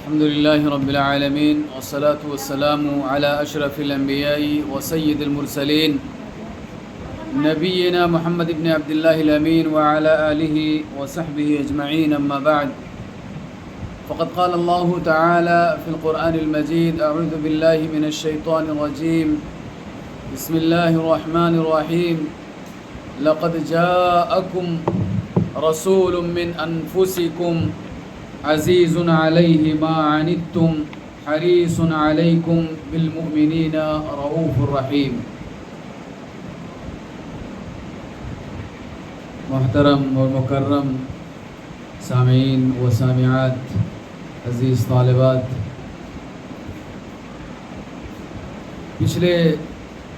الحمد لله رب العالمين والصلاة والسلام على أشرف الأنبياء وسيد المرسلين نبينا محمد بن عبد الله الأمين وعلى آله وصحبه أجمعين. أما بعد، فقد قال الله تعالى في القرآن المجيد: أعوذ بالله من الشيطان الرجيم، بسم الله الرحمن الرحيم. لقد جاءكم رسول من أنفسكم عزيز عليه ما عنتم حريص عليكم بالمؤمنين رؤوف رحيم. محترم اور مکرم سامعین و سامعات، عزیز طالبات، پچھلے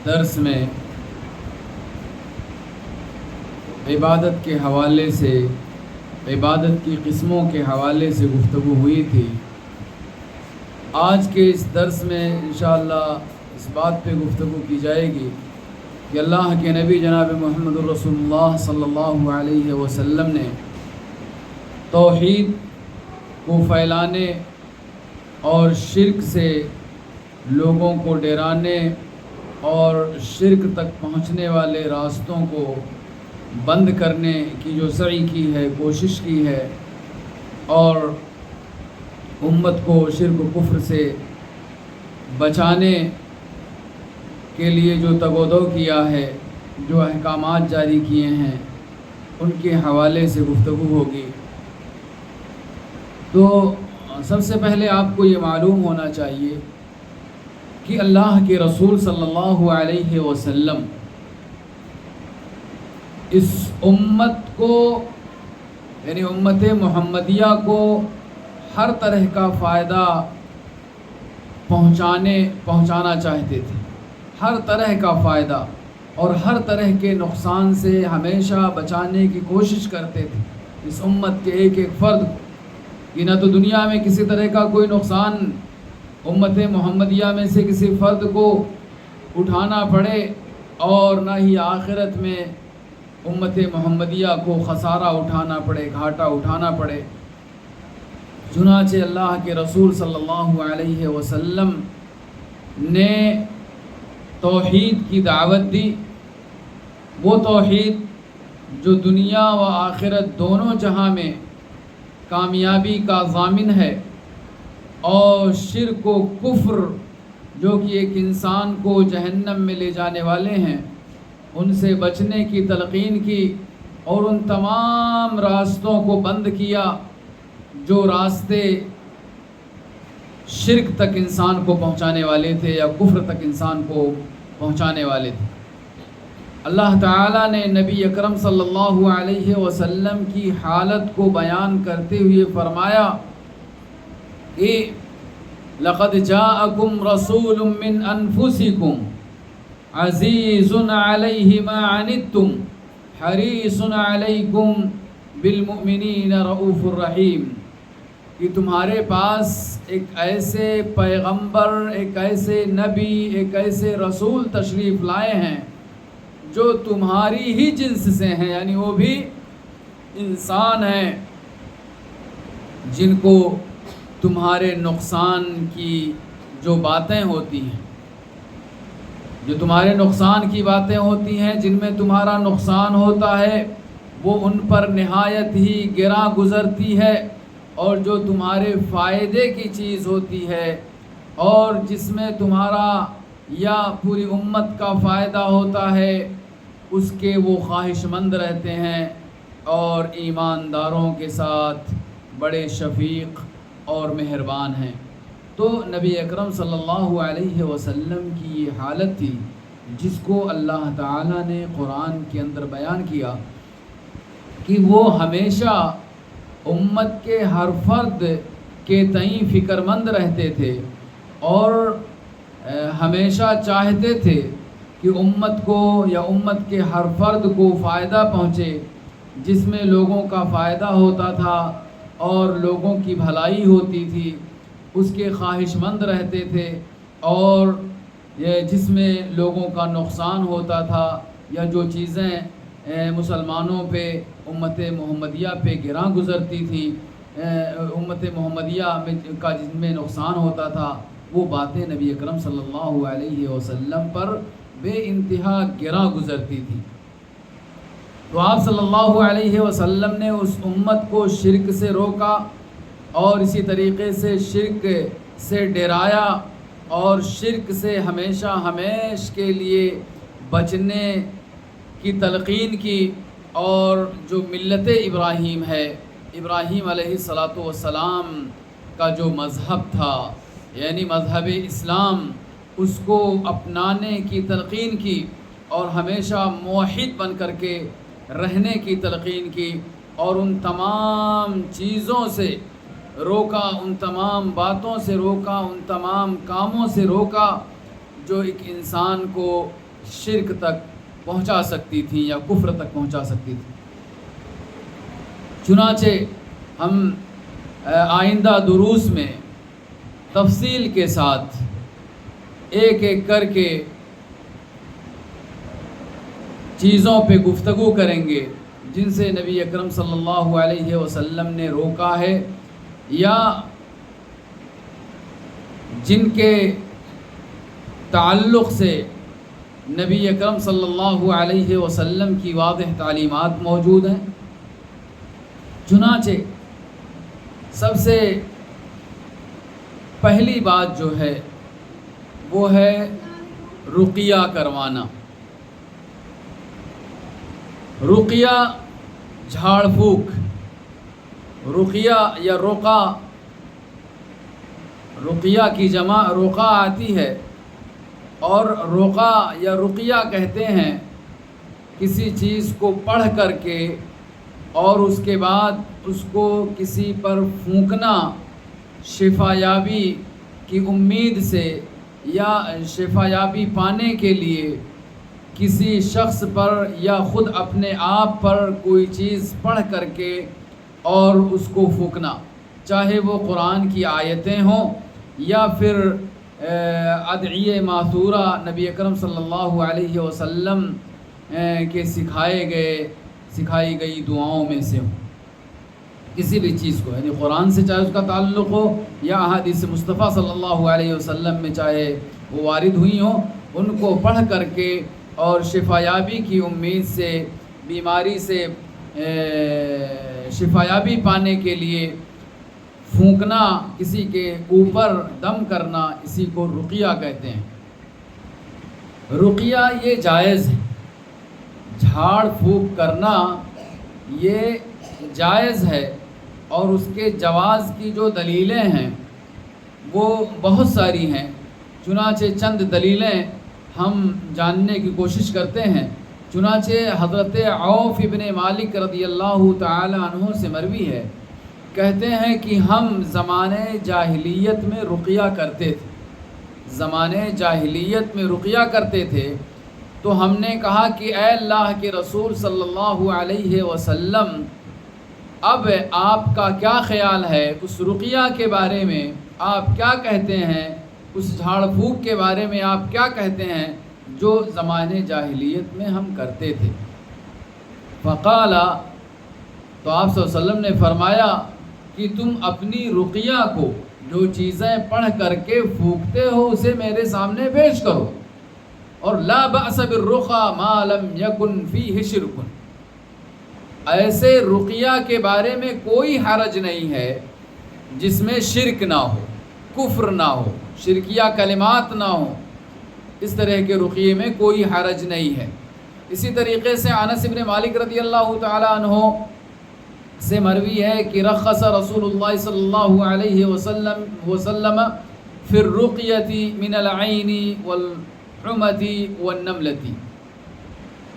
درس میں عبادت کے حوالے سے، عبادت کی قسموں کے حوالے سے گفتگو ہوئی تھی. آج کے اس درس میں انشاءاللہ اس بات پہ گفتگو کی جائے گی کہ اللہ کے نبی جناب محمد الرسول اللہ صلی اللہ علیہ وسلم نے توحید کو پھیلانے اور شرک سے لوگوں کو ڈرانے اور شرک تک پہنچنے والے راستوں کو بند کرنے کی جو سعی کی ہے، کوشش کی ہے، اور امت کو شرک و کفر سے بچانے کے لیے جو تگ و دو کیا ہے، جو احکامات جاری کیے ہیں، ان کے حوالے سے گفتگو ہوگی. تو سب سے پہلے آپ کو یہ معلوم ہونا چاہیے کہ اللہ کے رسول صلی اللہ علیہ وسلم اس امت کو، یعنی امت محمدیہ کو ہر طرح کا فائدہ پہنچانا چاہتے تھے. ہر طرح کا فائدہ اور ہر طرح کے نقصان سے ہمیشہ بچانے کی کوشش کرتے تھے اس امت کے ایک ایک فرد کو، کہ نہ تو دنیا میں کسی طرح کا کوئی نقصان امت محمدیہ میں سے کسی فرد کو اٹھانا پڑے، اور نہ ہی آخرت میں امت محمدیہ کو خسارہ اٹھانا پڑے، گھاٹا اٹھانا پڑے. چنانچہ اللہ کے رسول صلی اللہ علیہ وسلم نے توحید کی دعوت دی. وہ توحید جو دنیا و آخرت دونوں جہاں میں کامیابی کا ضامن ہے، اور شرک و کفر جو کہ ایک انسان کو جہنم میں لے جانے والے ہیں، ان سے بچنے کی تلقین کی، اور ان تمام راستوں کو بند کیا جو راستے شرک تک انسان کو پہنچانے والے تھے یا کفر تک انسان کو پہنچانے والے تھے. اللہ تعالیٰ نے نبی اکرم صلی اللہ علیہ وسلم کی حالت کو بیان کرتے ہوئے فرمایا کہ لقد جاءکم رسول من انفسکم عزیز علیہ ما عنتم حریص علیکم بالمؤمنین رؤوف الرحیم. کہ تمہارے پاس ایک ایسے پیغمبر، ایک ایسے نبی، ایک ایسے رسول تشریف لائے ہیں جو تمہاری ہی جنس سے ہیں، یعنی وہ بھی انسان ہیں جن کو تمہارے نقصان کی جو باتیں ہوتی ہیں، جو تمہارے نقصان کی باتیں ہوتی ہیں، جن میں تمہارا نقصان ہوتا ہے، وہ ان پر نہایت ہی گراں گزرتی ہے، اور جو تمہارے فائدے کی چیز ہوتی ہے اور جس میں تمہارا یا پوری امت کا فائدہ ہوتا ہے، اس کے وہ خواہش مند رہتے ہیں اور ایمانداروں کے ساتھ بڑے شفیق اور مہربان ہیں. تو نبی اکرم صلی اللہ علیہ وسلم کی یہ حالت تھی جس کو اللہ تعالیٰ نے قرآن کے اندر بیان کیا کہ وہ ہمیشہ امت کے ہر فرد کے تئیں فکر مند رہتے تھے، اور ہمیشہ چاہتے تھے کہ امت کو یا امت کے ہر فرد کو فائدہ پہنچے، جس میں لوگوں کا فائدہ ہوتا تھا اور لوگوں کی بھلائی ہوتی تھی، اس کے خواہش مند رہتے تھے، اور جس میں لوگوں کا نقصان ہوتا تھا یا جو چیزیں مسلمانوں پہ، امت محمدیہ پہ گراں گزرتی تھی، امت محمدیہ کا جن میں نقصان ہوتا تھا، وہ باتیں نبی اکرم صلی اللہ علیہ وسلم پر بے انتہا گراں گزرتی تھی۔ تو آپ صلی اللہ علیہ وسلم نے اس امت کو شرک سے روکا اور اسی طریقے سے شرک سے ڈرایا اور شرک سے ہمیشہ ہمیش کے لیے بچنے کی تلقین کی، اور جو ملت ابراہیم ہے، ابراہیم علیہ السلام کا جو مذہب تھا، یعنی مذہب اسلام، اس کو اپنانے کی تلقین کی اور ہمیشہ موحد بن کر کے رہنے کی تلقین کی، اور ان تمام چیزوں سے روکا، ان تمام باتوں سے روکا، ان تمام کاموں سے روکا جو ایک انسان کو شرک تک پہنچا سکتی تھی یا کفر تک پہنچا سکتی تھی۔ چنانچہ ہم آئندہ دروس میں تفصیل کے ساتھ ایک ایک کر کے چیزوں پہ گفتگو کریں گے جن سے نبی اکرم صلی اللہ علیہ وسلم نے روکا ہے، یا جن کے تعلق سے نبی اکرم صلی اللہ علیہ وسلم کی واضح تعلیمات موجود ہیں۔ چنانچہ سب سے پہلی بات جو ہے وہ ہے رقیہ کروانا۔ رقیہ جھاڑ پھونک، رقیہ یا رقا، رقیہ کی جمع رقا آتی ہے، اور رقا یا رقیہ کہتے ہیں کسی چیز کو پڑھ کر کے اور اس کے بعد اس کو کسی پر پھونکنا شفا یابی کی امید سے، یا شفا یابی پانے کے لیے کسی شخص پر یا خود اپنے آپ پر کوئی چیز پڑھ کر کے اور اس کو پھونکنا، چاہے وہ قرآن کی آیتیں ہوں یا پھر ادعیہ ماثورہ نبی اکرم صلی اللہ علیہ وسلم کے سکھائی گئی دعاؤں میں سے ہوں، کسی بھی چیز کو، یعنی قرآن سے چاہے اس کا تعلق ہو یا احادیث مصطفیٰ صلی اللہ علیہ وسلم میں چاہے وہ وارد ہوئی ہوں، ان کو پڑھ کر کے اور شفا یابی کی امید سے، بیماری سے شفا یابی پانے کے لیے پھونکنا، کسی کے اوپر دم کرنا، اسی کو رقیہ کہتے ہیں۔ رقیہ یہ جائز ہے، جھاڑ پھونک کرنا یہ جائز ہے، اور اس کے جواز کی جو دلیلیں ہیں وہ بہت ساری ہیں۔ چنانچہ چند دلیلیں ہم جاننے کی کوشش کرتے ہیں۔ چنانچہ حضرت عوف ابن مالک رضی اللہ تعالی عنہ سے مروی ہے، کہتے ہیں کہ ہم زمانے جاہلیت میں رقیہ کرتے تھے، زمانے جاہلیت میں رقیہ کرتے تھے، تو ہم نے کہا کہ اے اللہ کے رسول صلی اللہ علیہ وسلم، اب آپ کا کیا خیال ہے اس رقیہ کے بارے میں، آپ کیا کہتے ہیں، اس جھاڑ پھونک کے بارے میں آپ کیا کہتے ہیں جو زمانے جاہلیت میں ہم کرتے تھے؟ فقال، تو آپ صلی اللہ علیہ وسلم نے فرمایا کہ تم اپنی رقیہ کو، جو چیزیں پڑھ کر کے پھونکتے ہو، اسے میرے سامنے پیش کرو، اور لا بأس بالرقى ما لم يكن فيه شرک، ایسے رقیہ کے بارے میں کوئی حرج نہیں ہے جس میں شرک نہ ہو، کفر نہ ہو، شرکیہ کلمات نہ ہو، اس طرح کے رقیے میں کوئی حرج نہیں ہے۔ اسی طریقے سے انس بن مالک رضی اللہ تعالی عنہ سے مروی ہے کہ رخص رسول اللہ صلی اللہ علیہ وسلم فی الرقیۃ من العین والحمۃ والنملۃ،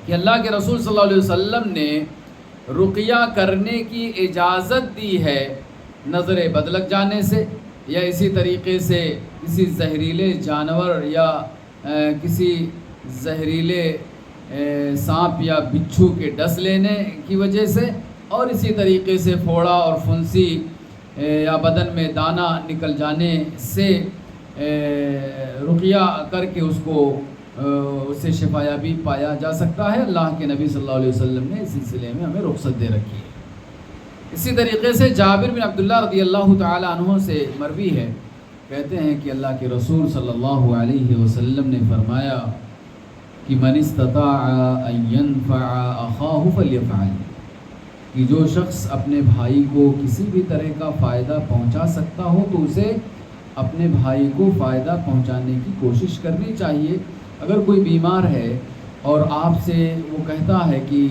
کہ اللہ کے رسول صلی اللہ علیہ وسلم نے رقیہ کرنے کی اجازت دی ہے نظر بد لگ جانے سے، یا اسی طریقے سے کسی زہریلے جانور یا کسی زہریلے سانپ یا بچھو کے ڈس لینے کی وجہ سے، اور اسی طریقے سے پھوڑا اور پھنسی یا بدن میں دانہ نکل جانے سے رقیہ کر کے اسے شفا یابی پایا جا سکتا ہے۔ اللہ کے نبی صلی اللہ علیہ وسلم نے اس سلسلے میں ہمیں رخصت دے رکھی ہے۔ اسی طریقے سے جابر بن عبداللہ رضی اللہ تعالی عنہ سے مروی ہے، کہتے ہیں کہ اللہ کے رسول صلی اللہ علیہ وسلم نے فرمایا کہ من استطاع ان ينفع اخاه فليفعل، کہ جو شخص اپنے بھائی کو کسی بھی طرح کا فائدہ پہنچا سکتا ہو تو اسے اپنے بھائی کو فائدہ پہنچانے کی کوشش کرنی چاہیے۔ اگر کوئی بیمار ہے اور آپ سے وہ کہتا ہے کہ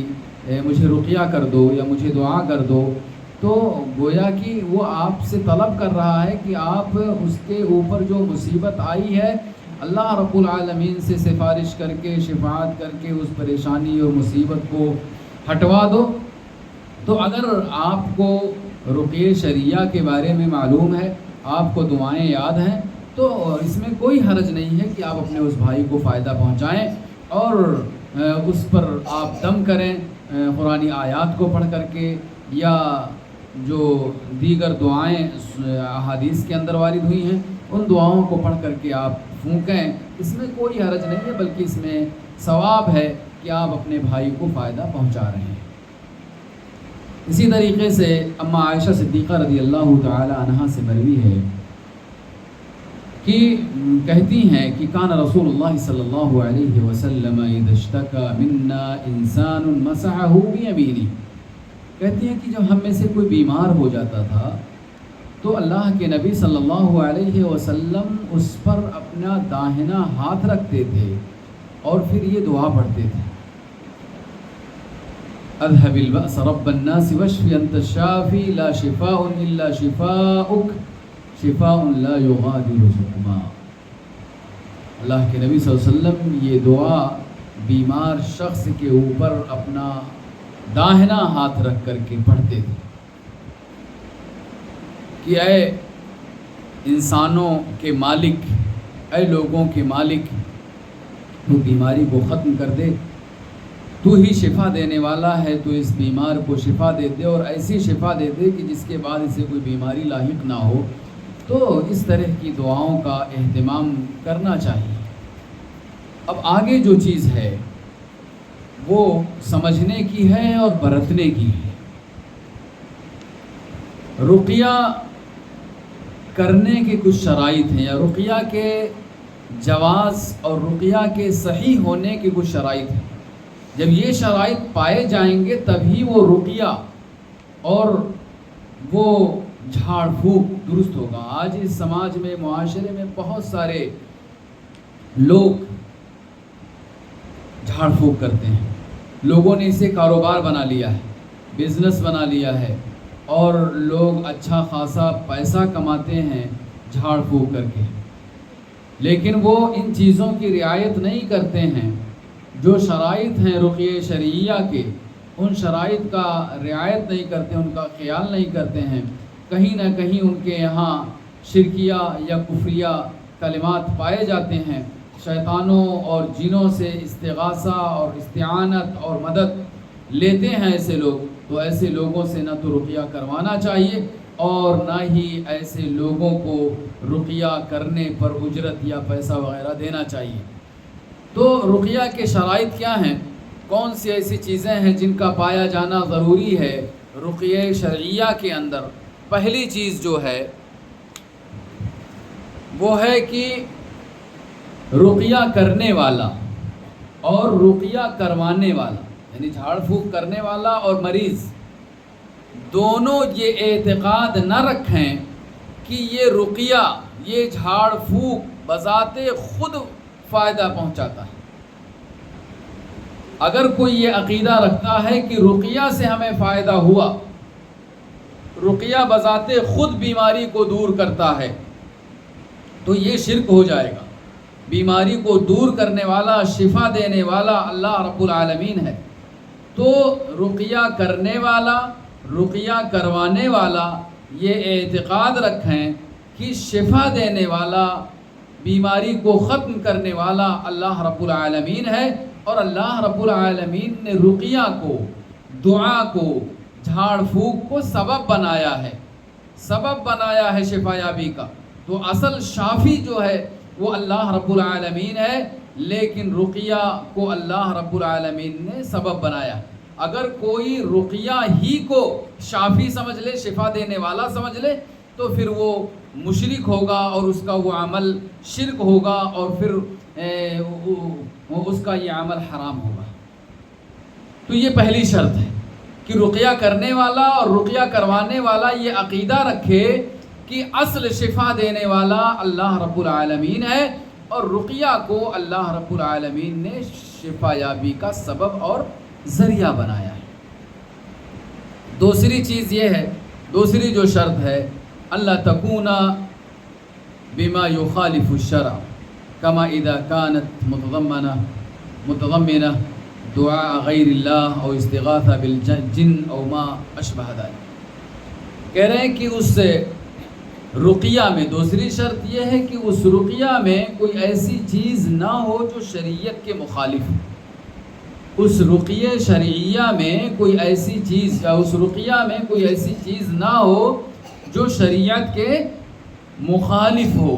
مجھے رقیہ کر دو یا مجھے دعا کر دو، تو گویا کہ وہ آپ سے طلب کر رہا ہے کہ آپ اس کے اوپر جو مصیبت آئی ہے اللہ رب العالمین سے سفارش کر کے شفاعت کر کے اس پریشانی اور مصیبت کو ہٹوا دو۔ تو اگر آپ کو رقیہ شرعیہ کے بارے میں معلوم ہے، آپ کو دعائیں یاد ہیں، تو اس میں کوئی حرج نہیں ہے کہ آپ اپنے اس بھائی کو فائدہ پہنچائیں اور اس پر آپ دم کریں قرآنی آیات کو پڑھ کر کے، یا جو دیگر دعائیں احادیث کے اندر وارد ہوئی ہیں ان دعاؤں کو پڑھ کر کے آپ پھونکیں۔ اس میں کوئی حرج نہیں ہے، بلکہ اس میں ثواب ہے کہ آپ اپنے بھائی کو فائدہ پہنچا رہے ہیں۔ اسی طریقے سے اما عائشہ صدیقہ رضی اللہ تعالی عنہا سے مروی ہے کہ کہتی ہیں کہ کان رسول اللہ صلی اللہ علیہ وسلم اذا اشتکى منا انسان مسحه بیمینہ، کہتی ہیں کہ جب ہم میں سے کوئی بیمار ہو جاتا تھا تو اللہ کے نبی صلی اللہ علیہ وسلم اس پر اپنا داہنا ہاتھ رکھتے تھے اور پھر یہ دعا پڑھتے تھے، اذهب البأس رب الناس واشف انت الشافی لا شفاء الا شفاؤک شفاء لا یغادر سقما۔ اللہ کے نبی صلی اللہ علیہ وسلم یہ دعا بیمار شخص کے اوپر اپنا داہنا ہاتھ رکھ کر کے پڑھتے تھے کہ اے انسانوں کے مالک، اے لوگوں کے مالک، تو بیماری کو ختم کر دے، تو ہی شفا دینے والا ہے، تو اس بیمار کو شفا دے دے اور ایسی شفا دے دے کہ جس کے بعد اسے کوئی بیماری لاحق نہ ہو۔ تو اس طرح کی دعاؤں کا اہتمام کرنا چاہیے۔ اب آگے جو چیز ہے وہ سمجھنے کی ہے اور برتنے کی ہے۔ رقیہ کرنے کے کچھ شرائط ہیں، یا رقیہ کے جواز اور رقیہ کے صحیح ہونے کے کچھ شرائط ہیں۔ جب یہ شرائط پائے جائیں گے تبھی وہ رقیہ اور وہ جھاڑ پھونک درست ہوگا۔ آج اس سماج میں، معاشرے میں بہت سارے لوگ جھاڑ پھونک کرتے ہیں، لوگوں نے اسے کاروبار بنا لیا ہے، بزنس بنا لیا ہے، اور لوگ اچھا خاصا پیسہ کماتے ہیں جھاڑ پھونک کر کے، لیکن وہ ان چیزوں کی رعایت نہیں کرتے ہیں۔ جو شرائط ہیں رقیہ شرعیہ کے، ان شرائط کا رعایت نہیں کرتے، ان کا خیال نہیں کرتے ہیں، کہیں نہ کہیں ان کے یہاں شرکیہ یا کفریہ کلمات پائے جاتے ہیں۔ شیطانوں اور جنوں سے استغاثہ اور استعانت اور مدد لیتے ہیں ایسے لوگ، تو ایسے لوگوں سے نہ تو رقیہ کروانا چاہیے اور نہ ہی ایسے لوگوں کو رقیہ کرنے پر اجرت یا پیسہ وغیرہ دینا چاہیے۔ تو رقیہ کے شرائط کیا ہیں؟ کون سی ایسی چیزیں ہیں جن کا پایا جانا ضروری ہے رقیہ شرعیہ کے اندر؟ پہلی چیز جو ہے وہ ہے کہ رقیہ کرنے والا اور رقیہ کروانے والا، یعنی جھاڑ پھونک کرنے والا اور مریض، دونوں یہ اعتقاد نہ رکھیں کہ یہ رقیہ، یہ جھاڑ پھونک بذات خود فائدہ پہنچاتا ہے۔ اگر کوئی یہ عقیدہ رکھتا ہے کہ رقیہ سے ہمیں فائدہ ہوا، رقیہ بذات خود بیماری کو دور کرتا ہے، تو یہ شرک ہو جائے گا۔ بیماری کو دور کرنے والا، شفا دینے والا اللہ رب العالمین ہے۔ تو رقیہ کرنے والا، رقیہ کروانے والا یہ اعتقاد رکھیں کہ شفا دینے والا، بیماری کو ختم کرنے والا اللہ رب العالمین ہے، اور اللہ رب العالمین نے رقیہ کو، دعا کو، جھاڑ پھونک کو سبب بنایا ہے، سبب بنایا ہے شفا یابی کا۔ تو اصل شافی جو ہے وہ اللہ رب العالمین ہے، لیکن رقیہ کو اللہ رب العالمین نے سبب بنایا۔ اگر کوئی رقیہ ہی کو شافی سمجھ لے، شفا دینے والا سمجھ لے، تو پھر وہ مشرک ہوگا اور اس کا وہ عمل شرک ہوگا، اور پھر اس کا یہ عمل حرام ہوگا۔ تو یہ پہلی شرط ہے کہ رقیہ کرنے والا اور رقیہ کروانے والا یہ عقیدہ رکھے کہ اصل شفا دینے والا اللہ رب العالمین ہے، اور رقیہ کو اللہ رب العالمین نے شفا یابی کا سبب اور ذریعہ بنایا ہے۔ دوسری چیز یہ ہے، دوسری جو شرط ہے، اللہ تکون بما یخالف الشرع کما اذا كانت متضمنہ دعاء غیر اللہ او استغاثہ بالجن او ما اشبہ ذلک۔ کہہ رہے ہیں کہ اس رقیہ میں دوسری شرط یہ ہے کہ اس رقیہ میں کوئی ایسی چیز نہ ہو جو شریعت کے مخالف ہو۔ اس رقیہ شرعیہ میں کوئی ایسی چیز، یا اس رقیہ میں کوئی ایسی چیز نہ ہو جو شریعت کے مخالف ہو۔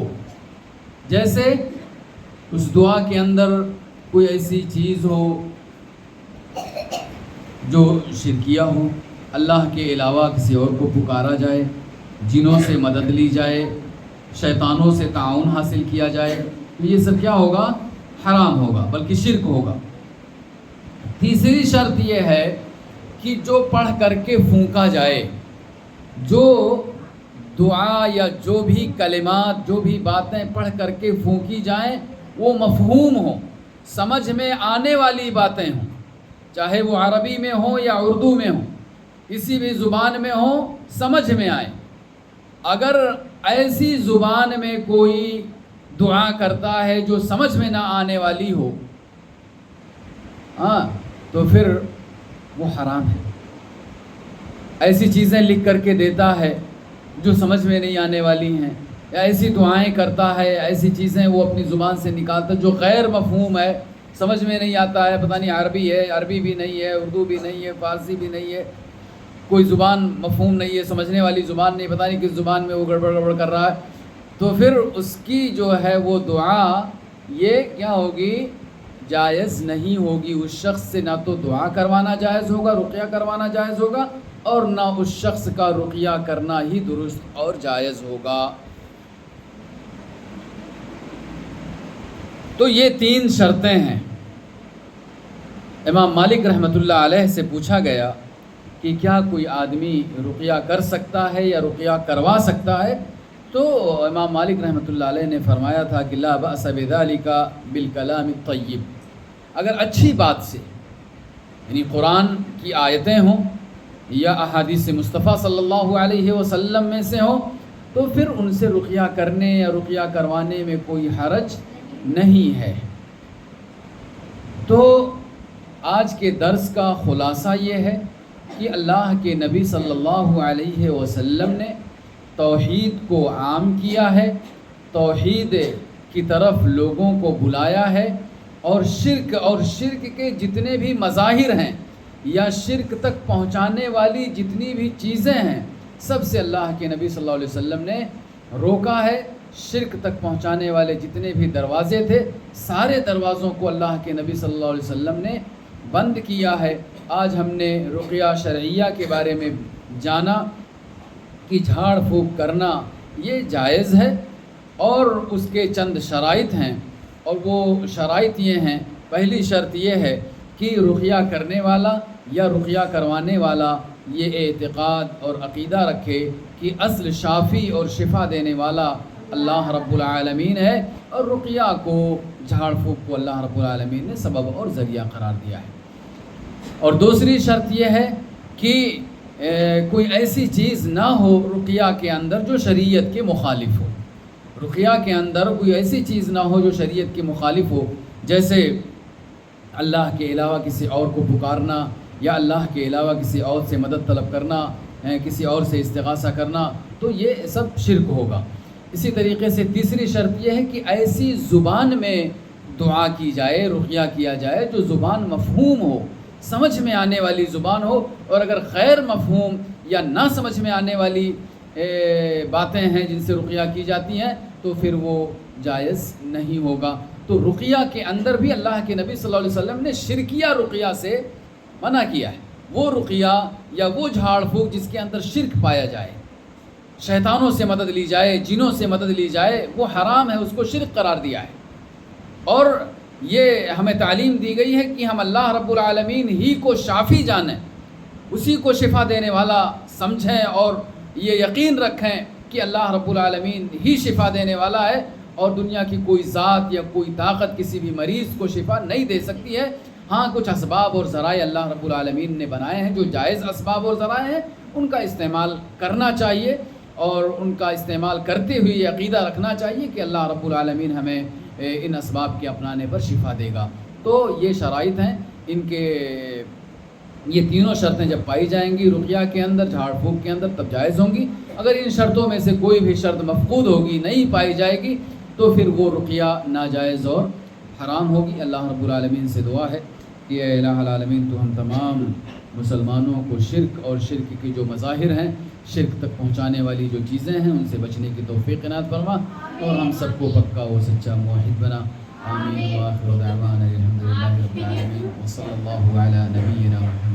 جیسے اس دعا کے اندر کوئی ایسی چیز ہو جو شرکیہ ہو، اللہ کے علاوہ کسی اور کو پکارا جائے، جنوں سے مدد لی جائے، شیطانوں سے تعاون حاصل کیا جائے، تو یہ سب کیا ہوگا؟ حرام ہوگا، بلکہ شرک ہوگا۔ تیسری شرط یہ ہے کہ جو پڑھ کر کے پھونکا جائے، جو دعا یا جو بھی کلمات، جو بھی باتیں پڑھ کر کے پھونکی جائیں وہ مفہوم ہوں، سمجھ میں آنے والی باتیں ہوں، چاہے وہ عربی میں ہوں یا اردو میں ہوں، کسی بھی زبان میں ہوں، سمجھ میں آئے۔ اگر ایسی زبان میں کوئی دعا کرتا ہے جو سمجھ میں نہ آنے والی ہو، تو پھر وہ حرام ہے۔ ایسی چیزیں لکھ کر کے دیتا ہے جو سمجھ میں نہیں آنے والی ہیں، یا ایسی دعائیں کرتا ہے، ایسی چیزیں وہ اپنی زبان سے نکالتا جو غیر مفہوم ہے، سمجھ میں نہیں آتا ہے، پتہ نہیں عربی ہے، عربی بھی نہیں ہے، اردو بھی نہیں ہے، فارسی بھی نہیں ہے، کوئی زبان مفہوم نہیں ہے، سمجھنے والی زبان نہیں، پتہ نہیں کس زبان میں وہ گڑبڑ کر رہا ہے، تو پھر اس کی جو ہے وہ دعا یہ کیا ہوگی؟ جائز نہیں ہوگی۔ اس شخص سے نہ تو دعا کروانا جائز ہوگا، رقیہ کروانا جائز ہوگا، اور نہ اس شخص کا رقیہ کرنا ہی درست اور جائز ہوگا۔ تو یہ تین شرطیں ہیں۔ امام مالک رحمۃ اللہ علیہ سے پوچھا گیا کہ کیا کوئی آدمی رقیہ کر سکتا ہے یا رقیہ کروا سکتا ہے؟ تو امام مالک رحمۃ اللہ علیہ نے فرمایا تھا کہ لا بأس بذلک بالکلام الطیب، اگر اچھی بات سے، یعنی قرآن کی آیتیں ہوں یا احادیث مصطفیٰ صلی اللہ علیہ وسلم میں سے ہوں، تو پھر ان سے رقیہ کرنے یا رقیہ کروانے میں کوئی حرج نہیں ہے۔ تو آج کے درس کا خلاصہ یہ ہے کہ اللہ کے نبی صلی اللہ علیہ وسلم نے توحید کو عام کیا ہے، توحید کی طرف لوگوں کو بلایا ہے، اور شرک کے جتنے بھی مظاہر ہیں یا شرک تک پہنچانے والی جتنی بھی چیزیں ہیں، سب سے اللہ کے نبی صلی اللہ علیہ وسلم نے روکا ہے۔ شرک تک پہنچانے والے جتنے بھی دروازے تھے، سارے دروازوں کو اللہ کے نبی صلی اللہ علیہ وسلم نے بند کیا ہے۔ آج ہم نے رقیہ شرعیہ کے بارے میں جانا کہ جھاڑ پھونک کرنا یہ جائز ہے، اور اس کے چند شرائط ہیں، اور وہ شرائط یہ ہیں، پہلی شرط یہ ہے کہ رقیہ کرنے والا یا رقیہ کروانے والا یہ اعتقاد اور عقیدہ رکھے کہ اصل شافی اور شفا دینے والا اللہ رب العالمین ہے، اور رقیہ کو، جھاڑ پھونک کو اللہ رب العالمین نے سبب اور ذریعہ قرار دیا ہے۔ اور دوسری شرط یہ ہے کہ کوئی ایسی چیز نہ ہو رقیہ کے اندر جو شریعت کے مخالف ہو۔ رقیہ کے اندر کوئی ایسی چیز نہ ہو جو شریعت کے مخالف ہو، جیسے اللہ کے علاوہ کسی اور کو پکارنا، یا اللہ کے علاوہ کسی اور سے مدد طلب کرنا، کسی اور سے استغاثہ کرنا، تو یہ سب شرک ہوگا۔ اسی طریقے سے تیسری شرط یہ ہے کہ ایسی زبان میں دعا کی جائے، رقیہ کیا جائے جو زبان مفہوم ہو، سمجھ میں آنے والی زبان ہو، اور اگر غیر مفہوم یا نہ سمجھ میں آنے والی باتیں ہیں جن سے رقیہ کی جاتی ہیں تو پھر وہ جائز نہیں ہوگا۔ تو رقیہ کے اندر بھی اللہ کے نبی صلی اللہ علیہ وسلم نے شرکیہ رقیہ سے منع کیا ہے۔ وہ رقیہ یا وہ جھاڑ پھونک جس کے اندر شرک پایا جائے، شیطانوں سے مدد لی جائے، جنوں سے مدد لی جائے، وہ حرام ہے، اس کو شرک قرار دیا ہے۔ اور یہ ہمیں تعلیم دی گئی ہے کہ ہم اللہ رب العالمین ہی کو شافی جانیں، اسی کو شفا دینے والا سمجھیں، اور یہ یقین رکھیں کہ اللہ رب العالمین ہی شفا دینے والا ہے، اور دنیا کی کوئی ذات یا کوئی طاقت کسی بھی مریض کو شفا نہیں دے سکتی ہے۔ ہاں کچھ اسباب اور ذرائع اللہ رب العالمین نے بنائے ہیں جو جائز اسباب اور ذرائع ہیں، ان کا استعمال کرنا چاہیے، اور ان کا استعمال کرتے ہوئے یہ عقیدہ رکھنا چاہیے کہ اللہ رب العالمین ہمیں ان اسباب کے اپنانے پر شفا دے گا۔ تو یہ شرائط ہیں، ان کے یہ تینوں شرطیں جب پائی جائیں گی رقیہ کے اندر، جھاڑ پھونک کے اندر، تب جائز ہوں گی۔ اگر ان شرطوں میں سے کوئی بھی شرط مفقود ہوگی، نہیں پائی جائے گی، تو پھر وہ رقیہ ناجائز اور حرام ہوگی۔ اللہ رب العالمین سے دعا ہے کہ اے الہ العالمین تو ہم تمام مسلمانوں کو شرک اور شرک کے جو مظاہر ہیں، شرک تک پہنچانے والی جو چیزیں ہیں، ان سے بچنے کی توفیق عنایت فرما، اور ہم سب کو پکا و سچا موحد بنا۔ آمین۔ وآخر دعوانا الحمدللہ رب العالمین، وصلی اللہ علی نبینا محمد۔